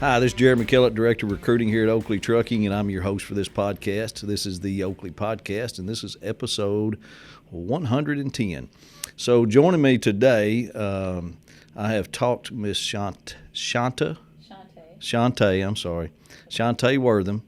Hi, this is Jeremy Kellett, Director of Recruiting here at Oakley Trucking, and I'm your host for this podcast. This is the Oakley Podcast, and this is episode 110. So joining me today, I have talked to Miss Shawnta Wortham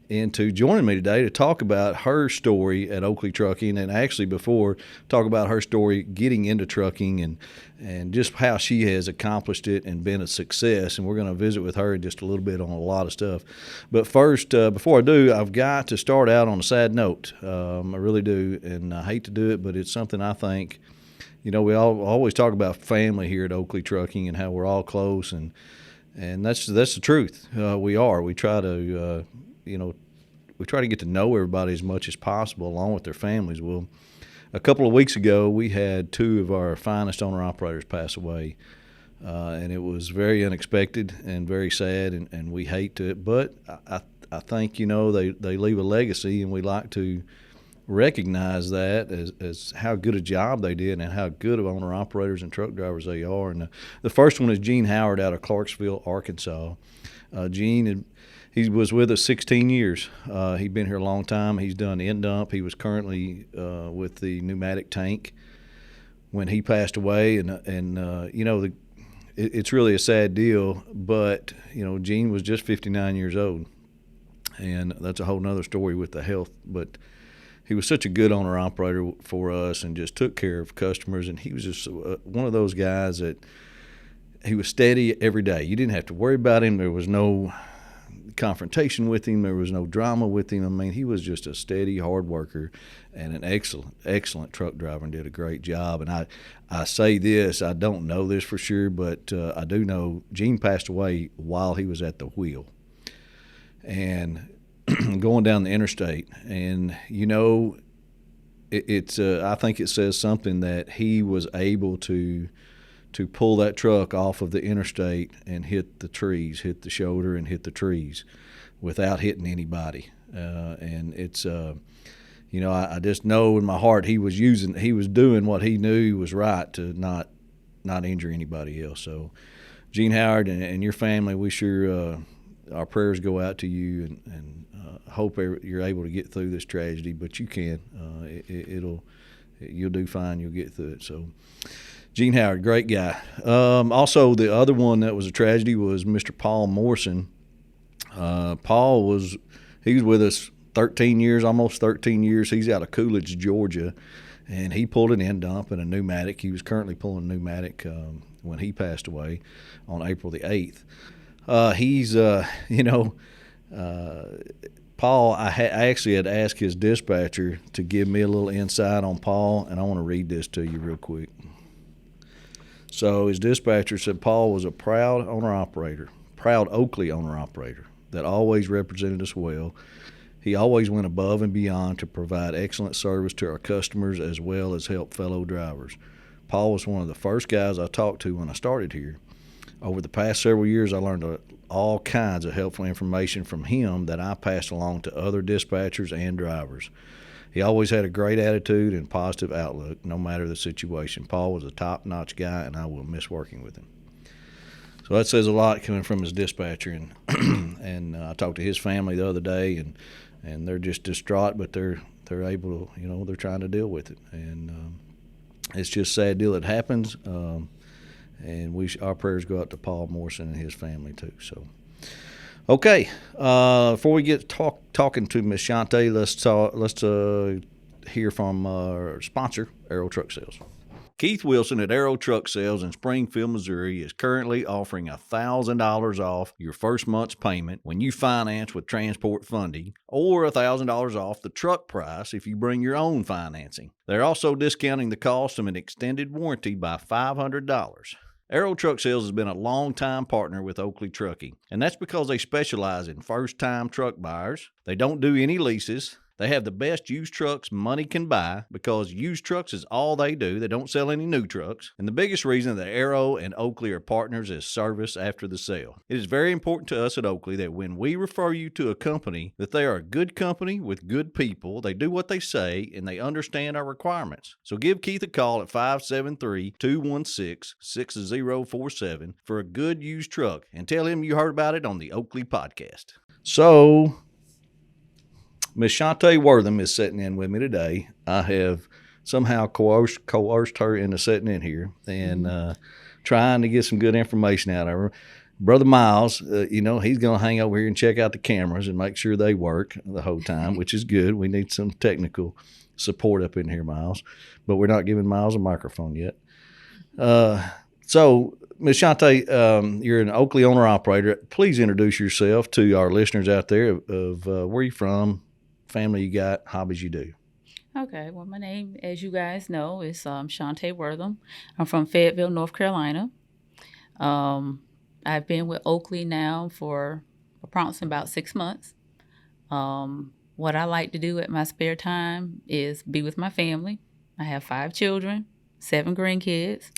into joining me today to talk about her story at Oakley Trucking, and actually before, talk about her story getting into trucking and just how she has accomplished it and been a success. And we're going to visit with her in just a little bit on a lot of stuff. But first, before I do, I've got to start out on a sad note. I really do, and I hate to do it, but it's something I think, we always talk about family here at Oakley Trucking and how we're all close, and that's the truth. We try to we try to get to know everybody as much as possible along with their families. Well, a couple of weeks ago, we had two of our finest owner-operators pass away, and it was very unexpected and very sad, and we hate to, but I think, they leave a legacy, and we like to recognize that as how good a job they did and how good of owner-operators and truck drivers they are. And the first one is Gene Howard out of Clarksville, Arkansas. Gene he was with us 16 years. He'd been here a long time. He's done end dump. He was currently with the pneumatic tank when he passed away. It's really a sad deal. But Gene was just 59 years old, and that's a whole nother story with the health. But he was such a good owner operator for us, and just took care of customers. And he was just one of those guys that he was steady every day. You didn't have to worry about him. There was no confrontation with him. There was no drama with him. I mean, he was just a steady, hard worker and an excellent truck driver, and did a great job. And I say this, I don't know this for sure, but I do know Gene passed away while he was at the wheel and going down the interstate. And, it's I think it says something that he was able to pull that truck off of the interstate and hit the shoulder and hit the trees without hitting anybody. And it's, I just know in my heart he was doing what he knew was right to not injure anybody else. So Gene Howard and your family, we sure, our prayers go out to you, and hope you're able to get through this tragedy, but you can. You'll do fine. You'll get through it. So Gene Howard, great guy. Also, the other one that was a tragedy was Mr. Paul Morrison. Paul was with us 13 years, almost 13 years. He's out of Coolidge, Georgia, and he pulled an end dump and a pneumatic. He was currently pulling a pneumatic when he passed away on April the 8th. Paul, I actually had asked his dispatcher to give me a little insight on Paul, and I want to read this to you real quick. So his dispatcher said Paul was a proud Oakley owner-operator that always represented us well. He always went above and beyond to provide excellent service to our customers as well as help fellow drivers. Paul was one of the first guys I talked to when I started here. Over the past several years, I learned all kinds of helpful information from him that I passed along to other dispatchers and drivers. He always had a great attitude and positive outlook, no matter the situation. Paul was a top-notch guy, and I will miss working with him. So that says a lot coming from his dispatcher. And I talked to his family the other day, and they're just distraught, but they're able to, they're trying to deal with it. And it's just a sad deal that happens. And our prayers go out to Paul Morrison and his family too. So, okay, before we get talking to Miss Shawnta, let's hear from our sponsor, Aero Truck Sales. Keith Wilson at Aero Truck Sales in Springfield, Missouri is currently offering $1,000 off your first month's payment when you finance with transport funding, or $1,000 off the truck price if you bring your own financing. They're also discounting the cost of an extended warranty by $500. Aero Truck Sales has been a long-time partner with Oakley Trucking, and that's because they specialize in first-time truck buyers. They don't do any leases, They have the best used trucks money can buy because used trucks is all they do. They don't sell any new trucks. And the biggest reason that Arrow and Oakley are partners is service after the sale. It is very important to us at Oakley that when we refer you to a company, that they are a good company with good people. They do what they say and they understand our requirements. So give Keith a call at 573-216-6047 for a good used truck and tell him you heard about it on the Oakley Podcast. So, Miss Shawnta Wortham is sitting in with me today. I have somehow coerced her into sitting in here and trying to get some good information out of her. Brother Miles, he's going to hang over here and check out the cameras and make sure they work the whole time, which is good. We need some technical support up in here, Miles, but we're not giving Miles a microphone yet. So, Ms. Shawnta, you're an Oakley owner-operator. Please introduce yourself to our listeners out there of where you're from, family you got, hobbies you do. Okay, well, my name, as you guys know, is Shawnta Wortham. I'm from Fayetteville, North Carolina. I've been with Oakley now for approximately about 6 months. What I like to do at my spare time is be with my family. I have 5 children, 7 grandkids,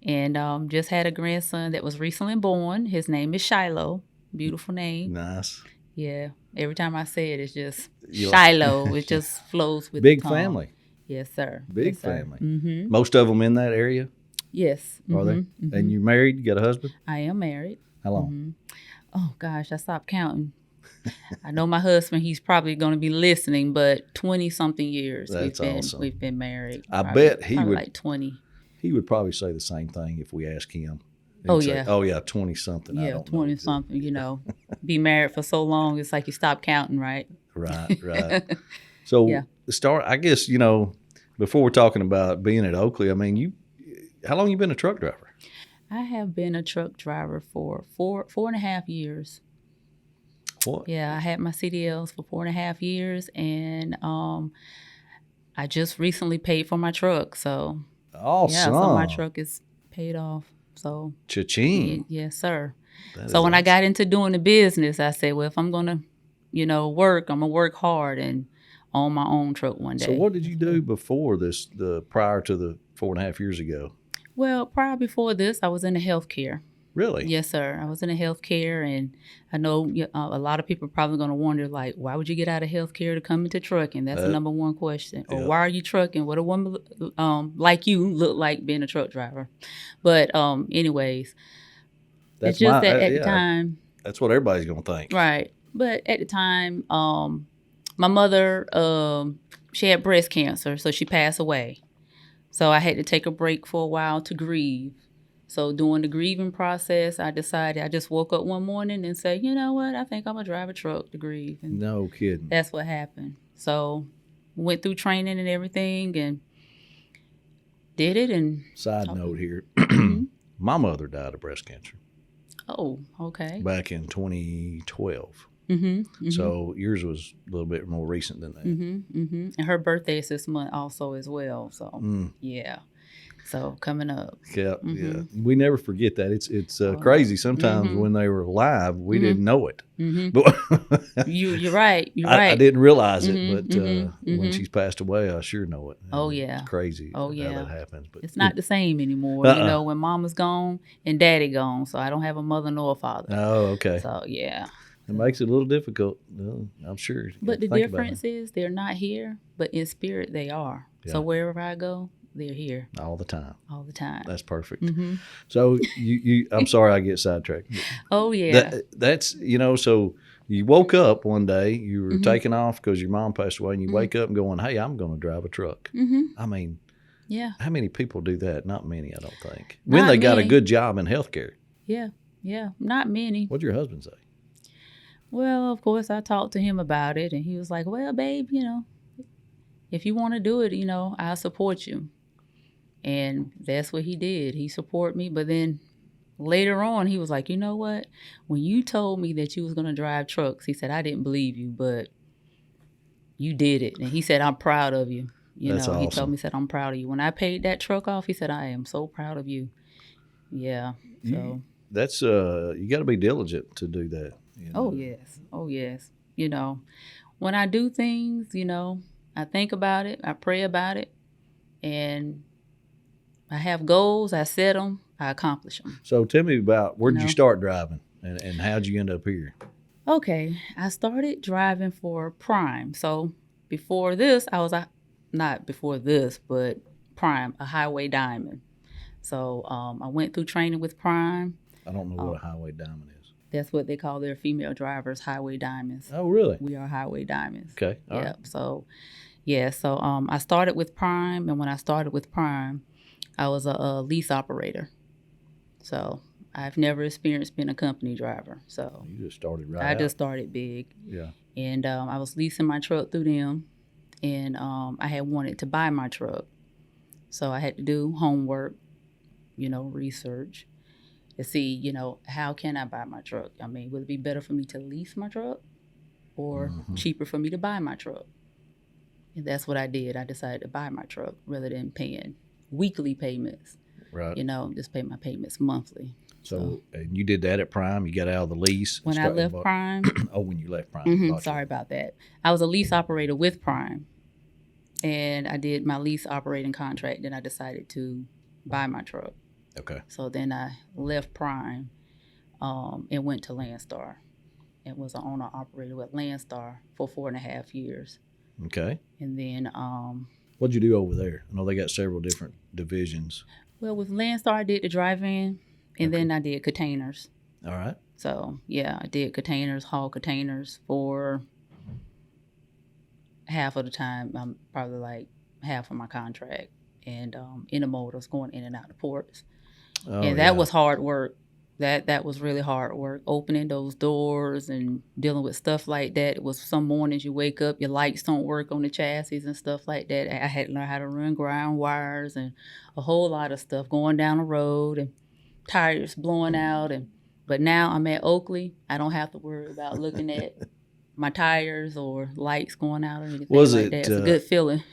and just had a grandson that was recently born. His name is Shiloh. Beautiful name. Nice. Yeah. Every time I say it, it's just Shiloh. It just flows with big the tongue. Family. Yes, sir. Big yes, sir. family. Mm-hmm. Most of them in that area? Yes. Are they? Mm-hmm. And you're married? You got a husband? I am married. How long? Mm-hmm. Oh, gosh, I stopped counting. I know my husband, he's probably going to be listening, but 20-something years Awesome. We've been married. I bet he would. Like 20. He would probably say the same thing if we asked him. Oh, say, yeah. Oh, yeah, 20-something. Yeah, 20-something, Be married for so long, it's like you stop counting, right? Right. So, I guess, before we're talking about being at Oakley, I mean, how long you been a truck driver? I have been a truck driver for 4.5 years. What? Yeah, I had my CDLs for 4.5 years, and I just recently paid for my truck, so. Awesome. Yeah, so my truck is paid off. So cha-ching. Yes, sir. So when I got into doing the business, I said, well, if I'm going to, work, I'm going to work hard and own my own truck one day. So what did you do before this, prior to the 4.5 years ago? Well, before this, I was in the healthcare. Really? Yes, sir. I was in the healthcare, and I know a lot of people are probably going to wonder, like, why would you get out of healthcare to come into trucking? That's the number one question. Or why are you trucking? What a woman like you look like being a truck driver? But anyways, it's just that at the time. That's what everybody's going to think. Right. But at the time, my mother, she had breast cancer, so she passed away. So I had to take a break for a while to grieve. So during the grieving process, I decided, I just woke up one morning and said, you know what, I think I'm going to drive a truck to grieve. And no kidding. That's what happened. So went through training and everything and did it. And Side note here, my mother died of breast cancer. Oh, okay. Back in 2012. So yours was a little bit more recent than that. And her birthday is this month also as well. So, yeah. So coming up. Yeah, yeah. We never forget that. It's crazy. Sometimes when they were alive, we didn't know it. But You're right. You're right. I didn't realize it, but when she's passed away, I sure know it. Oh, yeah. It's crazy how yeah. that happens. But it's not the same anymore. When mama's gone and daddy gone. So I don't have a mother nor a father. Oh, okay. So, yeah. It makes it a little difficult, I'm sure. But the difference is they're not here, but in spirit they are. Yeah. So wherever I go, they're here. All the time. All the time. That's perfect. So you I'm sorry I get sidetracked. Oh, yeah. That's, so you woke up one day, you were taking off because your mom passed away, and you wake up and going, hey, I'm going to drive a truck. I mean, yeah. How many people do that? Not many, I don't think. When they got a good job in healthcare. Yeah. Not many. What'd your husband say? Well, of course, I talked to him about it, and he was like, well, babe, if you want to do it, I'll support you. And that's what he did. He supported me. But then later on, he was like, you know what? When you told me that you was going to drive trucks, he said, I didn't believe you, but you did it. And he said, I'm proud of you. That's awesome. He told me, said, I'm proud of you. When I paid that truck off, he said, I am so proud of you. Yeah. So you got to be diligent to do that. Oh, yes. when I do things, I think about it, I pray about it, and I have goals, I set them, I accomplish them. So tell me about, where did you start driving, and how'd you end up here? Okay, I started driving for Prime. So before this, not before this, but Prime, a highway diamond. So I went through training with Prime. I don't know what a highway diamond is. That's what they call their female drivers, highway diamonds. Oh, really? We are highway diamonds. Okay. All Yep. right. So, I started with Prime, and when I started with Prime, I was a lease operator. So I've never experienced being a company driver. So You just started right I out. just started big. Yeah. And I was leasing my truck through them, and I had wanted to buy my truck. So I had to do homework, research to see, how can I buy my truck? I mean, would it be better for me to lease my truck or cheaper for me to buy my truck? And that's what I did. I decided to buy my truck rather than paying weekly payments. Right. Just pay my payments monthly. So and you did that at Prime? You got out of the lease? When I left Prime. When you left Prime. Sorry about that. I was a lease operator with Prime. And I did my lease operating contract. Then I decided to buy my truck. Okay. So then I left Prime and went to Landstar. And was an owner operator with Landstar for 4.5 years. Okay. And then what'd you do over there? I know they got several different divisions. Well, with Landstar, I did the drive-in, and then I did containers. All right. So, I did containers, haul containers for half of the time, probably like half of my contract, and intermodals going in and out of ports. Oh, and that was hard work. That was really hard work, opening those doors and dealing with stuff like that. It was some mornings you wake up, your lights don't work on the chassis and stuff like that. I had to learn how to run ground wires and a whole lot of stuff going down the road and tires blowing out. But now I'm at Oakley. I don't have to worry about looking at my tires or lights going out or anything like that. It's a good feeling.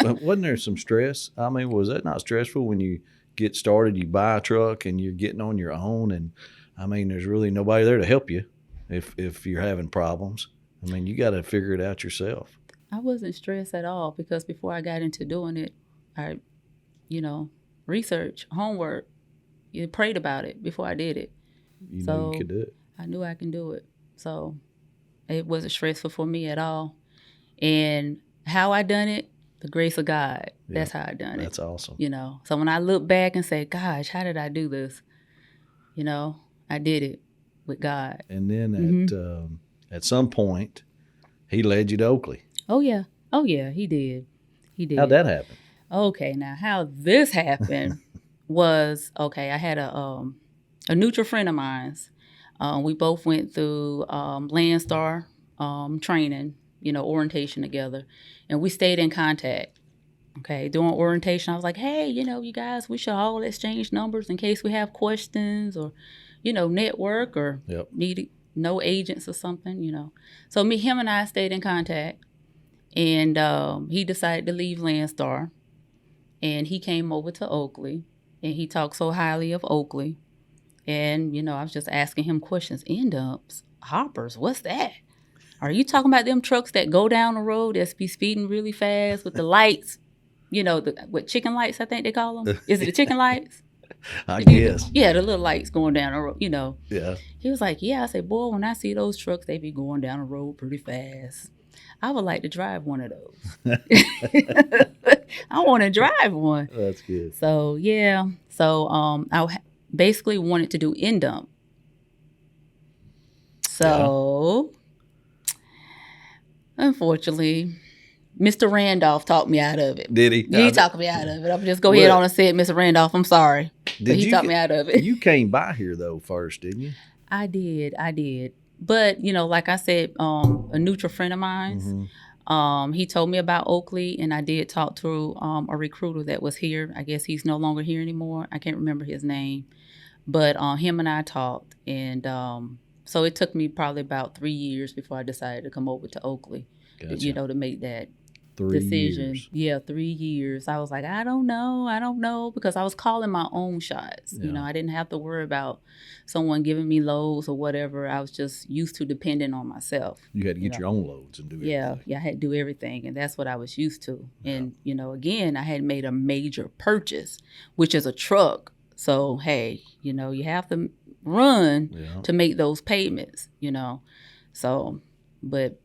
Wasn't there some stress? I mean, was that not stressful when you get started, you buy a truck and you're getting on your own, and I mean, there's really nobody there to help you if you're having problems? I mean, you got to figure it out yourself. I wasn't stressed at all because before I got into doing it, I, research, homework, prayed about it before I did it. You knew you could do it. I knew I can do it. So it wasn't stressful for me at all. And how I done it, the grace of God. Yeah, that's how I done it. That's awesome. So when I look back and say, gosh, how did I do this? I did it with God. And then at some point, he led you to Oakley. Oh, yeah. He did. How'd that happen? Okay, now how this happened was, I had a neutral friend of mine's. We both went through Landstar training, orientation together, and we stayed in contact. Okay, during orientation, I was like, hey, you guys, we should all exchange numbers in case we have questions or, network or need no agents or something, So him and I stayed in contact, and he decided to leave Landstar, and he came over to Oakley, and he talked so highly of Oakley. And, I was just asking him questions. End ups, hoppers, what's that? Are you talking about them trucks that go down the road that's be speeding really fast with the lights? With chicken lights, I think they call them. Is it the chicken lights? I guess. Yeah, the little lights going down the road, Yeah. He was like, yeah. I said, boy, when I see those trucks, they be going down the road pretty fast. I would like to drive one of those. I want to drive one. That's good. So, yeah. So, I basically wanted to do end dump. So, unfortunately, Mr. Randolph talked me out of it. Did he? He talked me out of it. I'll just go ahead on and say it, Mr. Randolph. I'm sorry. But he talked me out of it. You came by here, though, first, didn't you? I did. But, like I said, a neutral friend of mine, he told me about Oakley, and I did talk to a recruiter that was here. I guess he's no longer here anymore. I can't remember his name. But him and I talked, and so it took me probably about 3 years before I decided to come over to Oakley, Gotcha. to make that decision. years. Yeah, 3 years. I was like, I don't know, because I was calling my own shots. You know, I didn't have to worry about someone giving me loads or whatever. I was just used to depending on myself. You had to get your own loads and do everything. Yeah, I had to do everything, and that's what I was used to. And, you know, again, I had made a major purchase, which is a truck. So, hey, you know, you have to run to make those payments, you know. So, but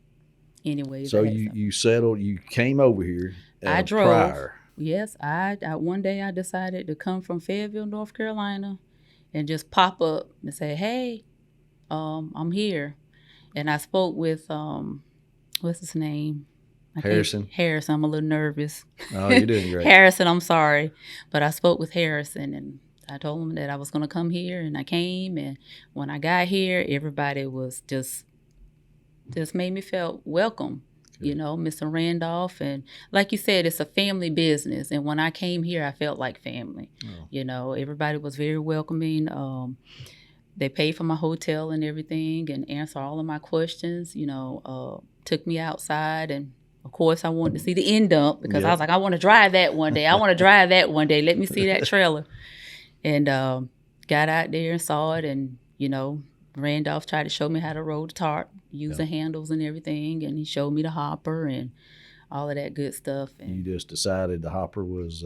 anyways. So you settled, you came over here. I drove. Prior. Yes, I one day I decided to come from Fayetteville, North Carolina, and just pop up and say, hey, I'm here. And I spoke with, what's his name? Harrison. Harrison, I'm a little nervous. Oh, you're doing great. Harrison, I'm sorry. But I spoke with Harrison, and I told him that I was going to come here, and I came. And when I got here, everybody was just made me feel welcome. Good. You know, Mr. Randolph. And like you said, it's a family business. And when I came here, I felt like family. Oh. You know, everybody was very welcoming. They paid for my hotel and everything and answered all of my questions, you know, took me outside. And, of course, I wanted to see the end dump because I was like, I want to drive that one day. Let me see that trailer. And got out there and saw it. And, you know, Randolph tried to show me how to roll the tarp, use the handles and everything. And he showed me the hopper and all of that good stuff. And you just decided the hopper was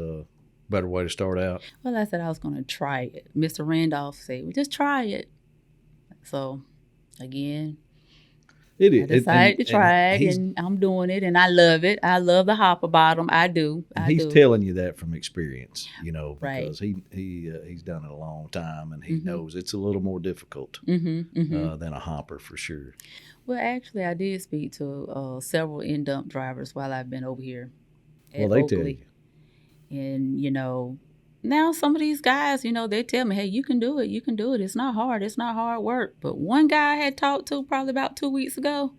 better way to start out? Well, I said I was going to try it. Mr. Randolph said, well, just try it. So, again, I decided to try it, and I'm doing it, and I love it. I love the hopper bottom. I do. He's telling you that from experience, you know, because right. he's done it a long time, and he knows it's a little more difficult than a hopper for sure. Well, actually, I did speak to several end-dump drivers while I've been over here at Oakley. Tell you. And, you know, now some of these guys, you know, they tell me, hey, you can do it. It's not hard. It's not hard work. But one guy I had talked to probably about 2 weeks ago,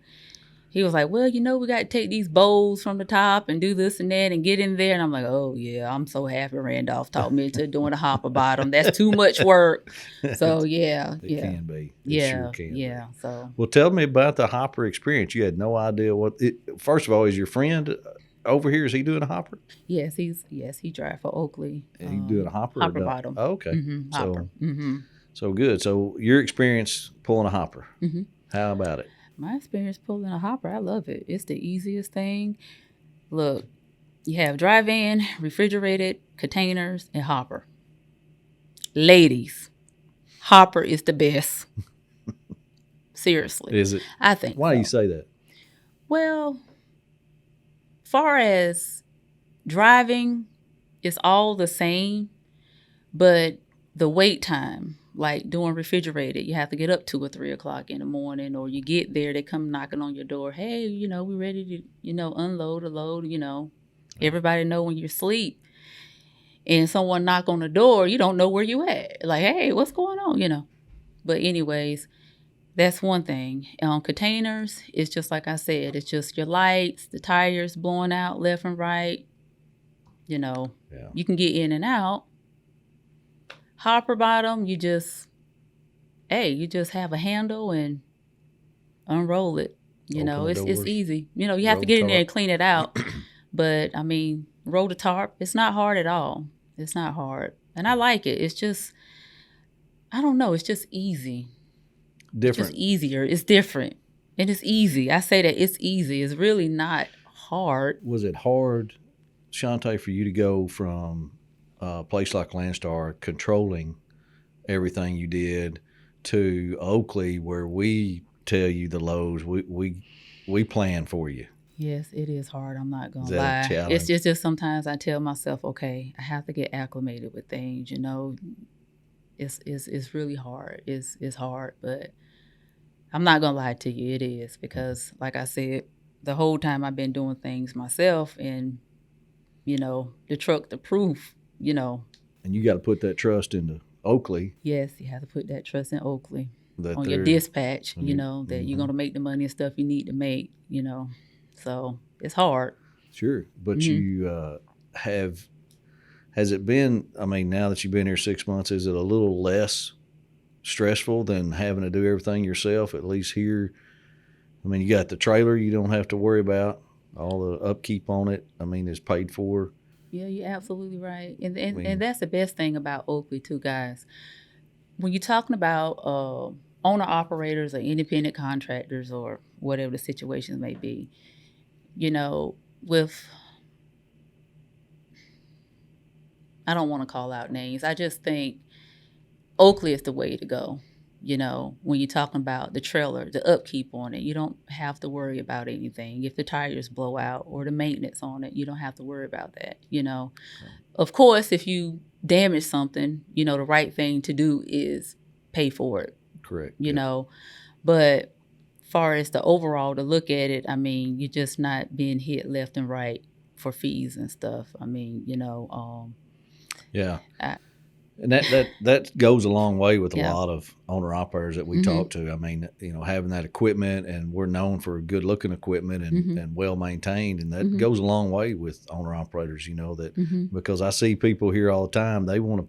he was like, well, you know, we got to take these bowls from the top and do this and that and get in there. And I'm like, oh, yeah, I'm so happy Randolph taught me into doing a hopper bottom. That's too much work. So, yeah. It can be. Sure can be. So. Well, tell me about the hopper experience. You had no idea first of all, is your friend over here, is he doing a hopper? Yes, he drives for Oakley. And he's doing a hopper? Hopper bottom. Oh, okay. Hopper. So good. So your experience pulling a hopper, how about it? My experience pulling a hopper, I love it. It's the easiest thing. Look, you have dry van, refrigerated, containers, and hopper. Ladies, hopper is the best. Seriously. Is it? I think Why do you say that? Well, far as driving, it's all the same, but the wait time, like doing refrigerated, you have to get up 2 or 3 o'clock in the morning, or you get there, they come knocking on your door. Hey, you know, we're ready to, you know, unload or load, you know. Everybody know when you're asleep and someone knock on the door, you don't know where you at. Like, hey, what's going on, you know. But anyways, that's one thing. Containers, it's just like I said, it's just your lights, the tires blowing out left and right. You know, you can get in and out. Hopper bottom, you just have a handle and unroll it. You know, it's easy. You know, you have to get in there and clean it out. But, I mean, roll the tarp. It's not hard at all. It's not hard. And I like it. It's just, I don't know, it's just easy. Different. It's just easier. It's different. And it's easy. I say that it's easy. It's really not hard. Was it hard, Shawnta, for you to go from a place like Landstar controlling everything you did to Oakley, where we tell you the lows, we plan for you? Yes, it is hard. I'm not going to lie. It's just sometimes I tell myself, okay, I have to get acclimated with things, you know. It's really hard. It's hard, but I'm not going to lie to you. It is, because like I said, the whole time I've been doing things myself, and, you know, the truck, the proof, you know. And you got to put that trust into Oakley. Yes, you have to put that trust in Oakley on your dispatch, you know, that you're going to make the money and stuff you need to make, you know. So it's hard. Sure. But you has it been, I mean, now that you've been here 6 months, is it a little less stressful than having to do everything yourself, at least here? I mean, you got the trailer you don't have to worry about. all the upkeep on it, I mean, is paid for. Yeah, you're absolutely right. And that's the best thing about Oakley too, guys. When you're talking about owner operators or independent contractors or whatever the situations may be, you know, with, I don't want to call out names. I just think Oakley is the way to go. You know, when you're talking about the trailer, the upkeep on it, you don't have to worry about anything. If the tires blow out or the maintenance on it, you don't have to worry about that. You know, of course, if you damage something, you know, the right thing to do is pay for it. Correct. You know, but far as the overall to look at it, I mean, you're just not being hit left and right for fees and stuff. I mean, you know, yeah. And that goes a long way with a lot of owner operators that we talk to. I mean, you know, having that equipment, and we're known for good looking equipment and well maintained, and that goes a long way with owner operators. You know that because I see people here all the time. They want to.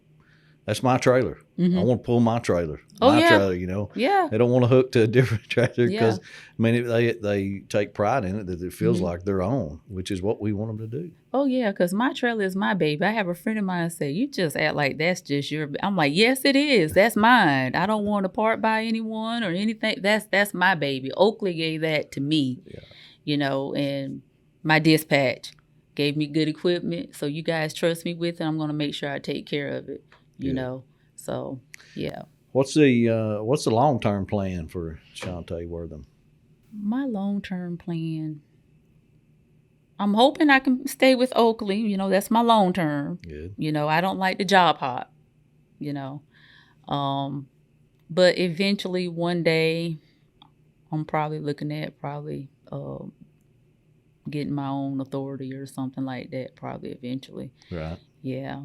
That's my trailer. I want to pull my trailer. Trailer, you know. Yeah. They don't want to hook to a different trailer because I mean they take pride in it that it feels like their own, which is what we want them to do. Oh yeah, because my trailer is my baby. I have a friend of mine say, "You just act like that's just your." I'm like, "Yes, it is. That's mine. I don't want to part by anyone or anything. That's my baby." Oakley gave that to me, you know, and my dispatch gave me good equipment. So you guys trust me with it. I'm going to make sure I take care of it. You know, so yeah. What's the long-term plan for Shawnta Wortham? My long-term plan, I'm hoping I can stay with Oakley. You know, that's my long-term. Good. You know, I don't like the job hop, you know. But eventually one day I'm probably looking at getting my own authority or something like that, probably eventually. Right. Yeah.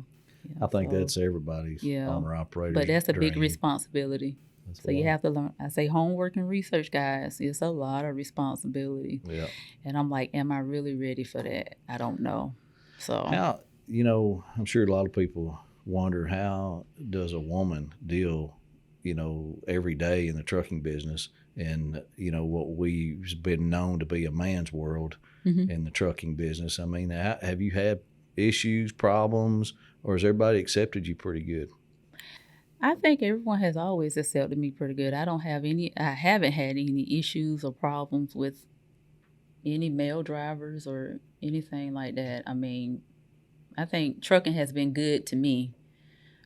I think that's everybody's owner operator. But that's a dream. big responsibility. So you have to learn. I say homework and research, guys. It's a lot of responsibility. Yeah. And I'm like, am I really ready for that? I don't know. So how, you know, I'm sure a lot of people wonder, how does a woman deal, you know, every day in the trucking business and, you know, what we've been known to be a man's world in the trucking business? I mean, have you had issues, problems, or has everybody accepted you pretty good? I think everyone has always accepted me pretty good. I haven't had any issues or problems with any male drivers or anything like that. I mean, I think trucking has been good to me.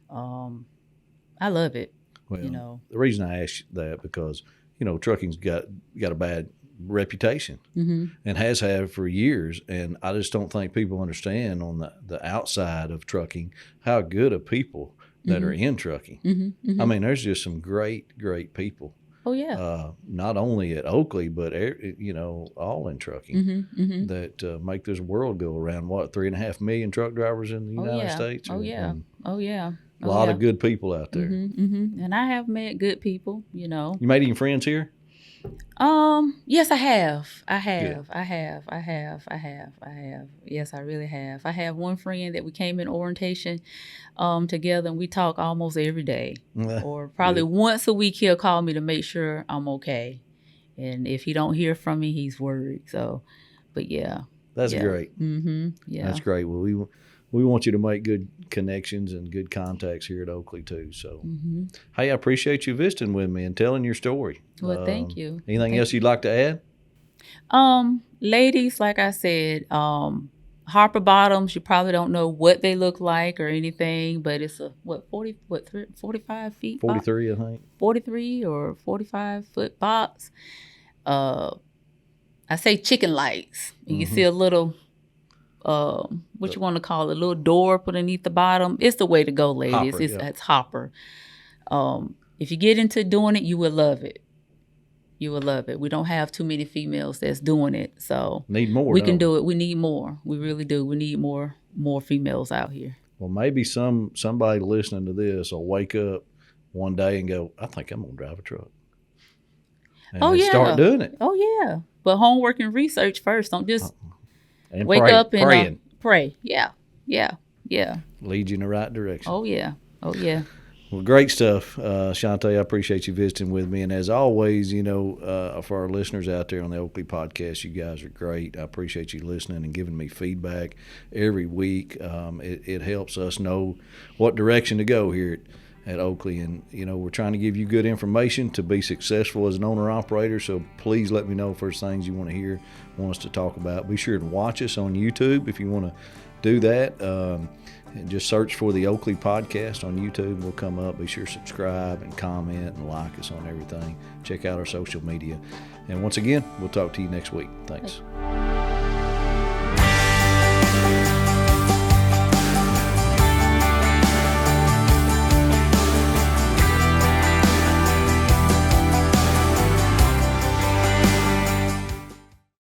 I love it. Well, you know, the reason I ask that because, you know, trucking's got a bad reputation and has had for years, and I just don't think people understand on the outside of trucking how good of people that are in trucking. I mean, there's just some great people. Oh yeah. Not only at Oakley, but you know, all in trucking that make this world go around. What, 3.5 million truck drivers in the United States? Oh yeah. A lot of good people out there. And I have met good people. You know. You made any friends here? Yes, I have. Good. I have. Yes, I really have. I have one friend that we came in orientation together, and we talk almost every day. Or probably once a week he'll call me to make sure I'm okay. And if he don't hear from me, he's worried. So, but yeah. That's great. Yeah. That's great. Well, we want you to make good connections and good contacts here at Oakley too. So, hey, I appreciate you visiting with me and telling your story. Well, thank you. Anything else you'd like to add? Ladies, like I said, Harper bottoms, you probably don't know what they look like or anything, but it's a 45 feet? 43, I think. 43 or 45 foot box. I say chicken lights. You can see a little what you want to call it, a little door put underneath the bottom. It's the way to go, ladies. Hopper, It's hopper. If you get into doing it, you will love it. You will love it. We don't have too many females that's doing it, so need more. We can do it. We need more. We really do. We need more females out here. Well, maybe somebody listening to this will wake up one day and go, "I think I'm gonna drive a truck." And start doing it. Oh yeah, but homework and research first. Don't just and wake up and pray. Yeah. Lead you in the right direction. Oh yeah. Well, great stuff, Shawnta. I appreciate you visiting with me. And as always, for our listeners out there on the Oakley Podcast, you guys are great. I appreciate you listening and giving me feedback every week. It helps us know what direction to go here at Oakley. And, we're trying to give you good information to be successful as an owner-operator. So please let me know if there's things you want to hear, want us to talk about. Be sure to watch us on YouTube if you want to do that. And just search for the Oakley Podcast on YouTube. We'll come up. Be sure to subscribe and comment and like us on everything. Check out our social media. And once again, we'll talk to you next week. Thanks.